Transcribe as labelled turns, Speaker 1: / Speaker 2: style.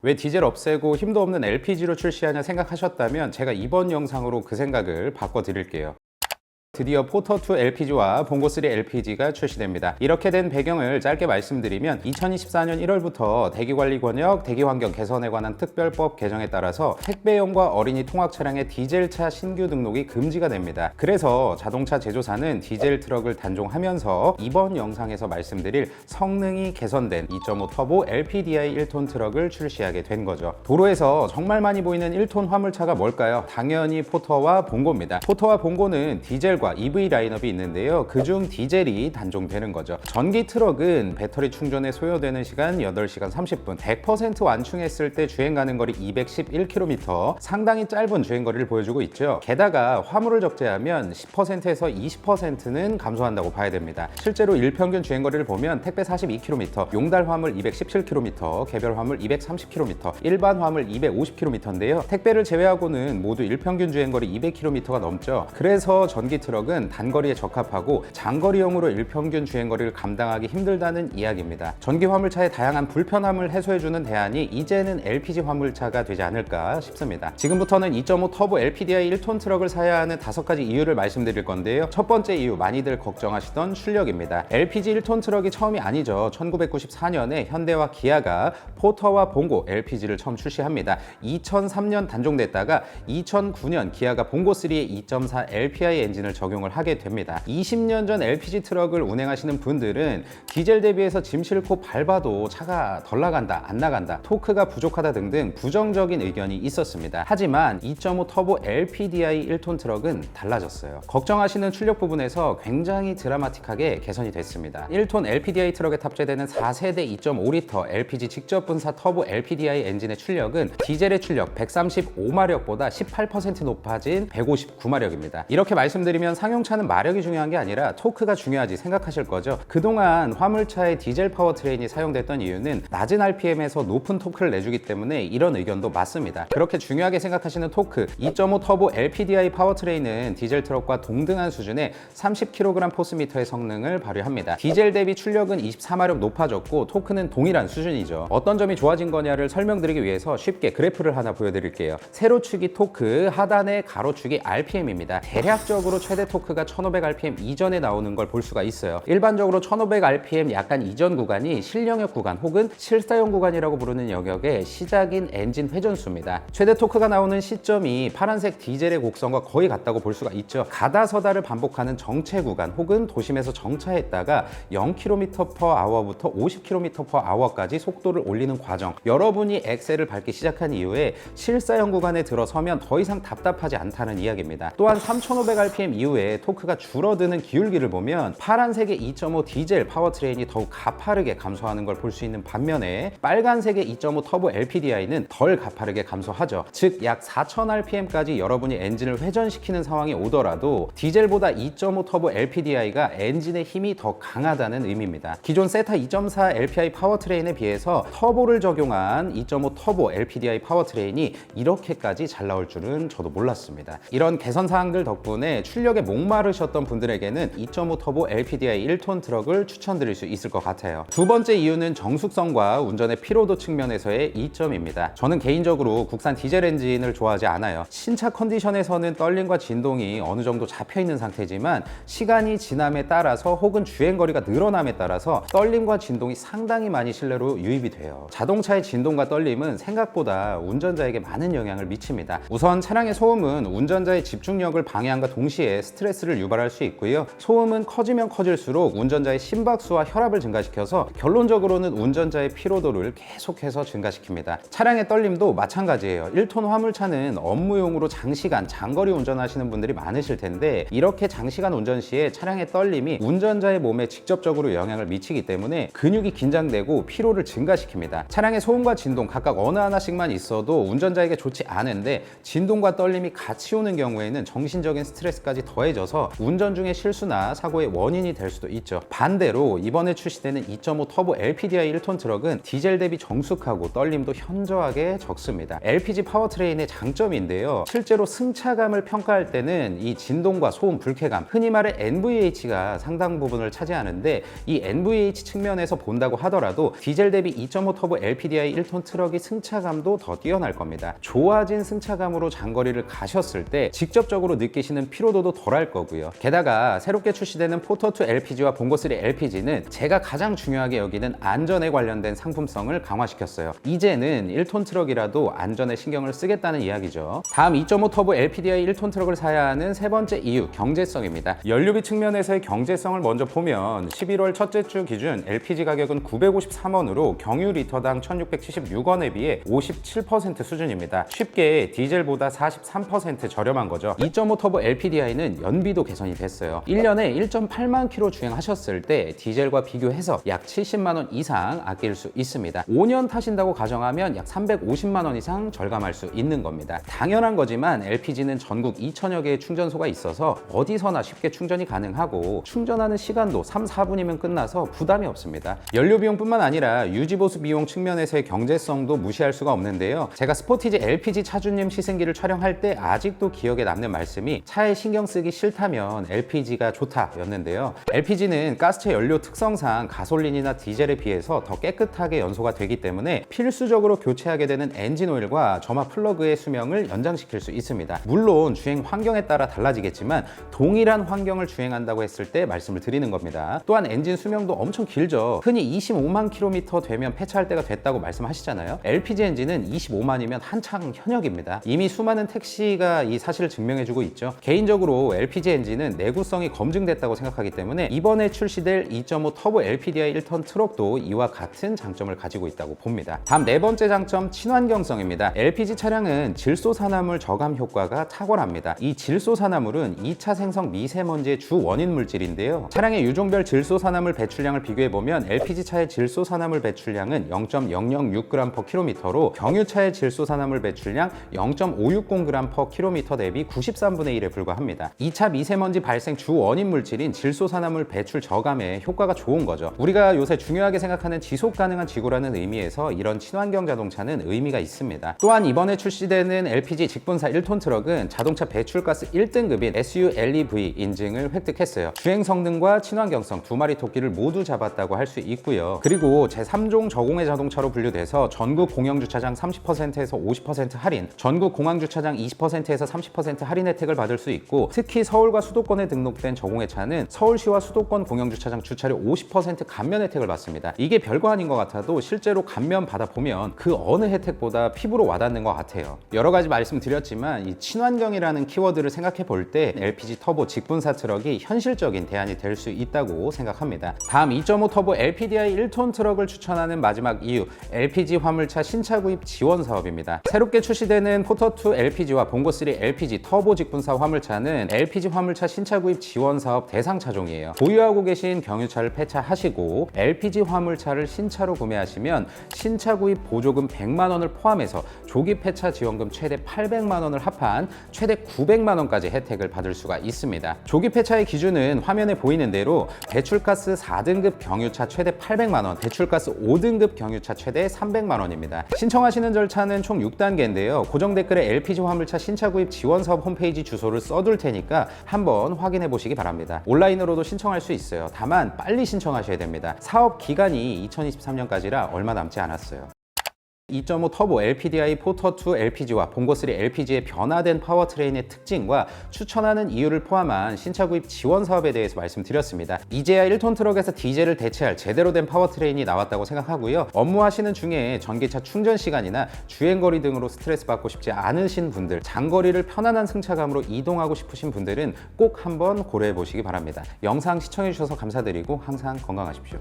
Speaker 1: 왜 디젤 없애고 힘도 없는 LPG로 출시하냐 생각하셨다면 제가 이번 영상으로 그 생각을 바꿔드릴게요. 드디어 포터2 LPG와 봉고3 LPG가 출시됩니다. 이렇게 된 배경을 짧게 말씀드리면 2024년 1월부터 대기관리 권역, 대기환경 개선에 관한 특별법 개정에 따라서 택배용과 어린이 통학 차량의 디젤차 신규 등록이 금지가 됩니다. 그래서 자동차 제조사는 디젤 트럭을 단종하면서 이번 영상에서 말씀드릴 성능이 개선된 2.5 터보 LPDI 1톤 트럭을 출시하게 된 거죠. 도로에서 정말 많이 보이는 1톤 화물차가 뭘까요? 당연히 포터와 봉고입니다. 포터와 봉고는 디젤과 EV 라인업이 있는데요. 그중 디젤이 단종되는 거죠. 전기 트럭은 배터리 충전에 소요되는 시간 8시간 30분, 100% 완충했을 때 주행 가는 거리 211km, 상당히 짧은 주행거리를 보여주고 있죠. 게다가 화물을 적재하면 10%에서 20%는 감소한다고 봐야 됩니다. 실제로 일평균 주행거리를 보면 택배 42km, 용달 화물 217km, 개별 화물 230km, 일반 화물 250km인데요. 택배를 제외하고는 모두 일평균 주행거리 200km가 넘죠. 그래서 전기 트럭은 단거리에 적합하고 장거리용으로 일평균 주행거리를 감당하기 힘들다는 이야기입니다. 전기 화물차의 다양한 불편함을 해소해주는 대안이 이제는 LPG 화물차가 되지 않을까 싶습니다. 지금부터는 2.5 터보 LPDI 1톤 트럭을 사야 하는 5가지 이유를 말씀드릴 건데요. 첫 번째 이유, 많이들 걱정하시던 출력입니다. LPG 1톤 트럭이 처음이 아니죠. 1994년에 현대와 기아가 포터와 봉고 LPG를 처음 출시합니다. 2003년 단종됐다가 2009년 기아가 봉고3의 2.4 LPI 엔진을 적용을 하게 됩니다. 20년 전 LPG 트럭을 운행하시는 분들은 디젤 대비해서 짐 싣고 밟아도 차가 덜 나간다, 안 나간다, 토크가 부족하다 등등 부정적인 의견이 있었습니다. 하지만 2.5 터보 LPDI 1톤 트럭은 달라졌어요. 걱정하시는 출력 부분에서 굉장히 드라마틱하게 개선이 됐습니다. 1톤 LPDI 트럭에 탑재되는 4세대 2.5L LPG 직접 분사 터보 LPDI 엔진의 출력은 디젤의 출력 135마력보다 18% 높아진 159마력입니다. 이렇게 말씀드리면 상용차는 마력이 중요한 게 아니라 토크가 중요하지 생각하실 거죠. 그동안 화물차에 디젤 파워트레인이 사용됐던 이유는 낮은 RPM에서 높은 토크를 내주기 때문에 이런 의견도 맞습니다. 그렇게 중요하게 생각하시는 토크, 2.5 터보 LPDI 파워트레인은 디젤 트럭과 동등한 수준의 30kg 포스미터의 성능을 발휘합니다. 디젤 대비 출력은 24마력 높아졌고 토크는 동일한 수준이죠. 어떤 점이 좋아진 거냐를 설명드리기 위해서 쉽게 그래프를 하나 보여드릴게요. 세로축이 토크, 하단의 가로축이 RPM입니다. 대략적으로 최대 토크가 1500rpm 이전에 나오는 걸 볼 수가 있어요. 일반적으로 1500rpm 약간 이전 구간이 실영역 구간 혹은 실사용 구간이라고 부르는 영역의 시작인 엔진 회전수입니다. 최대 토크가 나오는 시점이 파란색 디젤의 곡선과 거의 같다고 볼 수가 있죠. 가다서다를 반복하는 정체 구간 혹은 도심에서 정차했다가 0km/h부터 50km/h까지 속도를 올리는 과정, 여러분이 엑셀을 밟기 시작한 이후에 실사용 구간에 들어서면 더 이상 답답하지 않다는 이야기입니다. 또한 3500rpm 이후에 토크가 줄어드는 기울기를 보면 파란색의 2.5 디젤 파워트레인이 더욱 가파르게 감소하는 걸 볼 수 있는 반면에 빨간색의 2.5 터보 LPDI는 덜 가파르게 감소하죠. 즉 약 4000rpm까지 여러분이 엔진을 회전시키는 상황이 오더라도 디젤보다 2.5 터보 LPDI가 엔진의 힘이 더 강하다는 의미입니다. 기존 세타 2.4 LPI 파워트레인에 비해서 터보를 적용한 2.5 터보 LPDI 파워트레인이 이렇게까지 잘 나올 줄은 저도 몰랐습니다. 이런 개선 사항들 덕분에 출력에 목마르셨던 분들에게는 2.5 터보 LPDI 1톤 트럭을 추천드릴 수 있을 것 같아요. 두 번째 이유는 정숙성과 운전의 피로도 측면에서의 이점입니다. 저는 개인적으로 국산 디젤 엔진을 좋아하지 않아요. 신차 컨디션에서는 떨림과 진동이 어느 정도 잡혀 있는 상태지만 시간이 지남에 따라서 혹은 주행거리가 늘어남에 따라서 떨림과 진동이 상당히 많이 실내로 유입이 돼요. 자동차의 진동과 떨림은 생각보다 운전자에게 많은 영향을 미칩니다. 우선 차량의 소음은 운전자의 집중력을 방해함과 동시에 스트레스를 유발할 수 있고요. 소음은 커지면 커질수록 운전자의 심박수와 혈압을 증가시켜서 결론적으로는 운전자의 피로도를 계속해서 증가시킵니다. 차량의 떨림도 마찬가지예요. 1톤 화물차는 업무용으로 장시간, 장거리 운전하시는 분들이 많으실 텐데 이렇게 장시간 운전 시에 차량의 떨림이 운전자의 몸에 직접적으로 영향을 미치기 때문에 근육이 긴장되고 피로를 증가시킵니다. 차량의 소음과 진동 각각 어느 하나씩만 있어도 운전자에게 좋지 않은데 진동과 떨림이 같이 오는 경우에는 정신적인 스트레스까지 더해져서 운전 중에 실수나 사고의 원인이 될 수도 있죠. 반대로 이번에 출시되는 2.5 터보 LPDI 1톤 트럭은 디젤 대비 정숙하고 떨림도 현저하게 적습니다. LPG 파워트레인의 장점인데요. 실제로 승차감을 평가할 때는 이 진동과 소음, 불쾌감, 흔히 말해 NVH가 상당 부분을 차지하는데, 이 NVH 측면에서 본다고 하더라도 디젤 대비 2.5 터보 LPDI 1톤 트럭이 승차감도 더 뛰어날 겁니다. 좋아진 승차감으로 장거리를 가셨을 때 직접적으로 느끼시는 피로도도 덜할 거고요. 게다가 새롭게 출시되는 포터2 LPG와 봉고3 LPG는 제가 가장 중요하게 여기는 안전에 관련된 상품성을 강화시켰어요. 이제는 1톤 트럭이라도 안전에 신경을 쓰겠다는 이야기죠. 다음 2.5 터보 LPDI 1톤 트럭을 사야 하는 세 번째 이유, 경제성입니다. 연료비 측면에서의 경제성을 먼저 보면 11월 첫째 주 기준 LPG 가격은 953원으로 경유 리터당 1676원에 비해 57% 수준입니다. 쉽게 디젤보다 43% 저렴한 거죠. 2.5 터보 LPDI는 연비도 개선이 됐어요. 1년에 1.8만 킬로 주행하셨을 때 디젤과 비교해서 약 70만 원 이상 아낄 수 있습니다. 5년 타신다고 가정하면 약 350만 원 이상 절감할 수 있는 겁니다. 당연한 거지만 LPG는 전국 2천여 개의 충전소가 있어서 어디서나 쉽게 충전이 가능하고 충전하는 시간도 3, 4분이면 끝나서 부담이 없습니다. 연료 비용뿐만 아니라 유지보수 비용 측면에서의 경제성도 무시할 수가 없는데요. 제가 스포티지 LPG 차주님 시승기를 촬영할 때 아직도 기억에 남는 말씀이 차에 신경 쓰기 싫다면 LPG가 좋다였는데요. LPG는 가스체 연료 특성상 가솔린이나 디젤에 비해서 더 깨끗하게 연소가 되기 때문에 필수적으로 교체하게 되는 엔진 오일과 점화 플러그의 수명을 연장시킬 수 있습니다. 물론 주행 환경에 따라 달라지겠지만 동일한 환경을 주행한다고 했을 때 말씀을 드리는 겁니다. 또한 엔진 수명도 엄청 길죠. 흔히 25만 킬로미터 되면 폐차할 때가 됐다고 말씀하시잖아요. LPG 엔진은 25만이면 한창 현역입니다. 이미 수많은 택시가 이 사실을 증명해주고 있죠. 개인적으로 LPG 엔진은 내구성이 검증됐다고 생각하기 때문에 이번에 출시될 2.5 터보 LPDI 1톤 트럭도 이와 같은 장점을 가지고 있다고 봅니다. 다음 네 번째 장점, 친환경성입니다. LPG 차량은 질소산화물 저감 효과가 탁월합니다. 이 질소산화물은 2차 생성 미세먼지의 주 원인 물질인데요. 차량의 유종별 질소산화물 배출량을 비교해보면 LPG차의 질소산화물 배출량은 0.006g/km로 경유차의 질소산화물 배출량 0.560g/km 대비 93분의 1에 불과합니다. 2차 미세먼지 발생 주 원인 물질인 질소산화물 배출 저감에 효과가 좋은 거죠. 우리가 요새 중요하게 생각하는 지속 가능한 지구라는 의미에서 이런 친환경 자동차는 의미가 있습니다. 또한 이번에 출시되는 LPG 직분사 1톤 트럭은 자동차 배출가스 1등급인 SULEV 인증을 획득했어요. 주행 성능과 친환경성 두 마리 토끼를 모두 잡았다고 할 수 있고요. 그리고 제3종 저공해 자동차로 분류돼서 전국 공영주차장 30%에서 50% 할인, 전국 공항주차장 20%에서 30% 할인 혜택을 받을 수 있고, 특히 서울과 수도권에 등록된 저공해차는 서울시와 수도권 공영주차장 주차료 50% 감면 혜택을 받습니다. 이게 별거 아닌 것 같아도 실제로 감면 받아보면 그 어느 혜택보다 피부로 와닿는 것 같아요. 여러 가지 말씀드렸지만 이 친환경이라는 키워드를 생각해 볼 때 LPG 터보 직분사 트럭이 현실적인 대안이 될 수 있다고 생각합니다. 다음 2.5 터보 LPDI 1톤 트럭을 추천하는 마지막 이유, LPG 화물차 신차 구입 지원 사업입니다. 새롭게 출시되는 포터2 LPG와 봉고3 LPG 터보 직분사 화물차는 LPG 화물차 신차 구입 지원 사업 대상 차종이에요. 보유하고 계신 경유차를 폐차하시고 LPG 화물차를 신차로 구매하시면 신차 구입 보조금 100만 원을 포함해서 조기 폐차 지원금 최대 800만 원을 합한 최대 900만 원까지 혜택을 받을 수가 있습니다. 조기 폐차의 기준은 화면에 보이는 대로 배출가스 4등급 경유차 최대 800만 원, 배출가스 5등급 경유차 최대 300만 원입니다. 신청하시는 절차는 총 6단계인데요. 고정 댓글에 LPG 화물차 신차 구입 지원 사업 홈페이지 주소를 써둘 테니까 한번 확인해 보시기 바랍니다. 온라인으로도 신청할 수 있어요. 다만 빨리 신청하셔야 됩니다. 사업 기간이 2023년까지라 얼마 남지 않았어요. 2.5 터보 LPDI 포터2 LPG와 봉고3 LPG의 변화된 파워트레인의 특징과 추천하는 이유를 포함한 신차 구입 지원 사업에 대해서 말씀드렸습니다. 이제야 1톤 트럭에서 디젤을 대체할 제대로 된 파워트레인이 나왔다고 생각하고요. 업무하시는 중에 전기차 충전 시간이나 주행거리 등으로 스트레스 받고 싶지 않으신 분들, 장거리를 편안한 승차감으로 이동하고 싶으신 분들은 꼭 한번 고려해 보시기 바랍니다. 영상 시청해 주셔서 감사드리고 항상 건강하십시오.